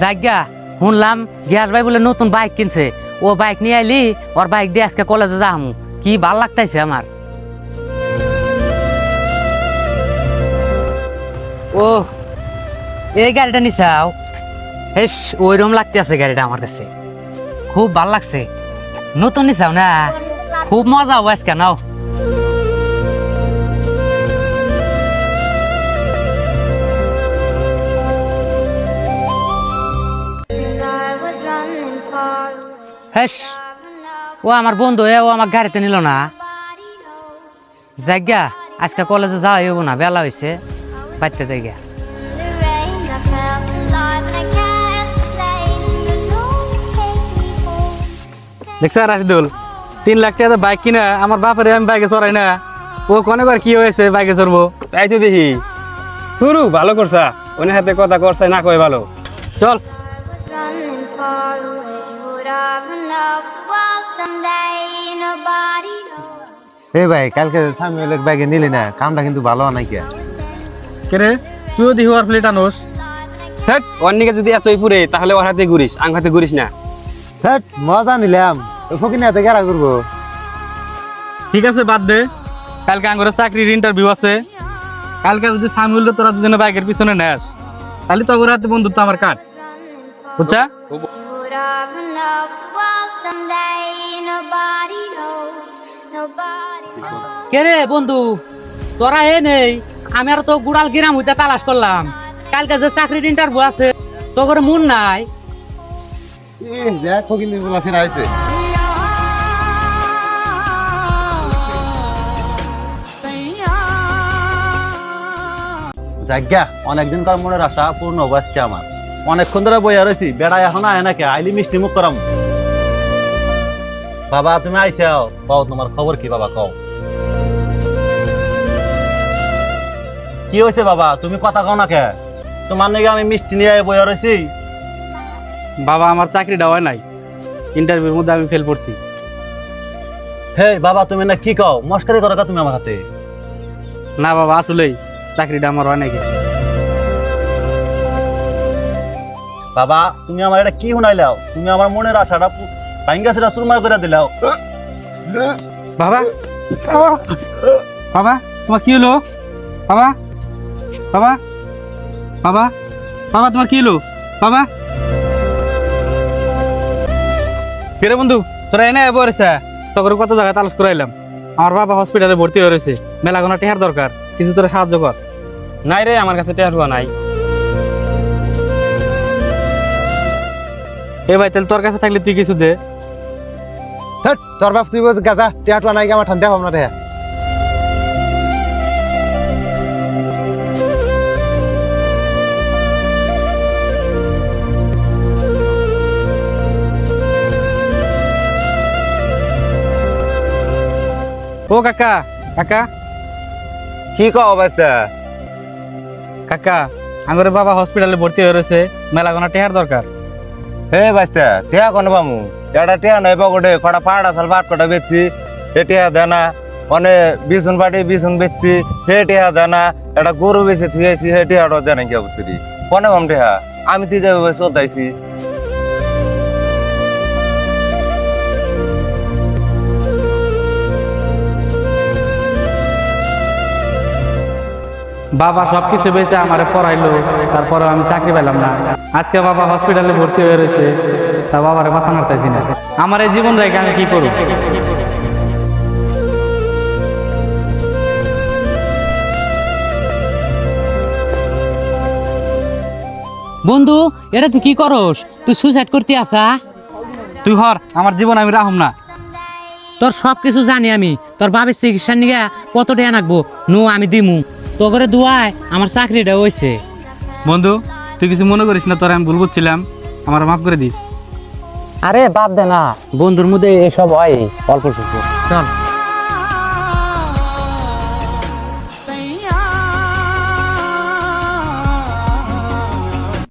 জায়গা শুনলাম গিয়াস ভাই বলে নতুন বাইক কিনছে, ও বাইক নিয়ে আইলি, ওর বাইক দিয়ে আজকে কলেজে যাবো, কি ভাল লাগতেছে আমার। ও এই গাড়িটা নিছাও, হেস ওইরকম লাগতে আছে গাড়িটা আমার কাছে, খুব ভাল লাগছে। নতুন নিছাও না, খুব মজা হবো আজকে। নাও হেস, ও আমার বন্ধু, ও আমার গাড়িতে নিল না। জায়গা আজকে কলেজে যাওয়া হইব না, বেলা হয়েছে, বাড়তে জায়গা। দেখছ রাশিদুল, 3 লাখ টাকা বাইক কিনা আমার বাপের আমি বাইকে চড়াই না, ও কনেবার কি হয়েছে বাইকে চড়বো। তাই তো দেখি তুরু ভালো করছা, ওনের হাতে কথা করছে না কয় ভালো। চল। এই ভাই কালকে সামিউল বাইকে নিলি না, কামটা কিন্তু ভালো নাই কে? কেরে তুইও দেখি ওর প্লেট আনোস। থাক, ওর নিকে যদি এতই পুরে তাহলে ওর হাতে ঘুরিস, আং হাতে ঘুরিস না। থাট মজা নিলাম, ফকিনে হাতে গেরা করবো। ঠিক আছে বাদ দে, কালকে আঙ্গরে চাকরির ইন্টারভিউ আছে, কালকে যদি সামিউল তোরা দুজনে বাইকের পিছনে নেস তাহলে তো ওর হাতে বন্ধুত্ব আমার কাট, বুঝছা? কে রে বন্ধু, তোরা এ নেই, আমি আর তো গুড়াল গ্রাম হইতে তালাশ করলাম, কালকে যে চাকরির ইন্টারভিউ আছে, তো করে মন নাই। দেখ ফকিনের বলা ফের আইছে। জায়গা অনেকদিন কার মনের আশা পূর্ণ হবো আজকে আমার। অনেকক্ষণ ধরে বইয়া রয়েছি, বেড়া এখন আয় নাকি, আইলি মিষ্টি মুখ করাম। বাবা তুমি আইসাও, কও তোমার খবর কি বাবা, কও কি হয়েছে বাবা, তুমি কথা কও না কে? তোমার নাকি আমি মিষ্টি নিয়ে বইয়া রয়েছি। বাবা আমার চাকরিটা হয় নাই, ইন্টারভিউর মধ্যে আমি ফেল করছি। হে বাবা তুমি না কি কও, মস্কারি করো কা তুমি আমার হাতে? না বাবা আসলেই চাকরিটা আমার হয় নাকি। বাবা তুমি আমার এটা কি শুনাইলাও, তুমি আমার মনের আশাটা ভাঙ্গা সেটা চুরমার করে দিলাও। বাবা বাবা তোমার কি হলো? বাবা বাবা বাবা বাবা তোমার কি হলো? বাবা কেরে বন্ধু তোরা এনে বলেছে, তোর কত জায়গায় তালাশ করাইলাম, আমার বাবা হসপিটালে ভর্তি হয়ে রয়েছে, মেলা কোনো টেহার দরকার, কিছু তোরা সাহায্য কর। নাই রে, আমার কাছে টেহার নাই। এ ভাই তাহলে তোর কাছে থাকলে তুই কিছু দে। থাট তোর বাপ তুই বলছিস গাজা, টিয়াটুয়া নাই আমার ঠান্ডা ভাবনা রে। ও কাকা, কাকা কি কও অবস্থা? কাকা আমার বাবা হসপিটালে ভর্তি হয়ে রয়েছে, মেলা কোনো টেহার দরকার। হে বাস্তা টিয়া কোন পামু? এটা টিয়া নাই পকেটে, কটা পাড়া সাল পাট কটা বেচছি, এ টিয়া দেনা। অনে বিছুন পাটি বিছুন বেচছি, হে টিয়া দেনা। এটা গরু বেচে থুয়েছি, হে টিয়াটা দেনা কি অবস্থি? কোনে পাম টিয়া? আমি তুই যাবে চলতাইছি। বাবা সবকিছু বেঁচে আমার পড়াইলো, তারপরে আমি চাকরি পেলাম না। আজকে বাবা হসপিটালে ভর্তি হয়ে রয়েছে, তা বাবারে মাথা মারতেছি না। আমার এই জীবন রেখে আমি কি করব? বন্ধু এটা তুই কি করস? তুই সুইসাইড করতে আসা? তুই হর, আমার জীবন আমি রাখুম না। তোর সব কিছু জানি আমি, তোর বাবার চিকিৎসার নিয়ে কত টাকা নাকবো নো আমি দিমু, তো করে দুয়ায় আমার চাকরিটা হয়েছে। বন্ধু তুই কিছু মনে করিস না, তোর আমি ভুল বুঝছিলাম, আমার মাফ করে দিস। আরে বাদ দে না, বন্ধুর মধ্যে এসব হয় অল্প স্বল্প। চল।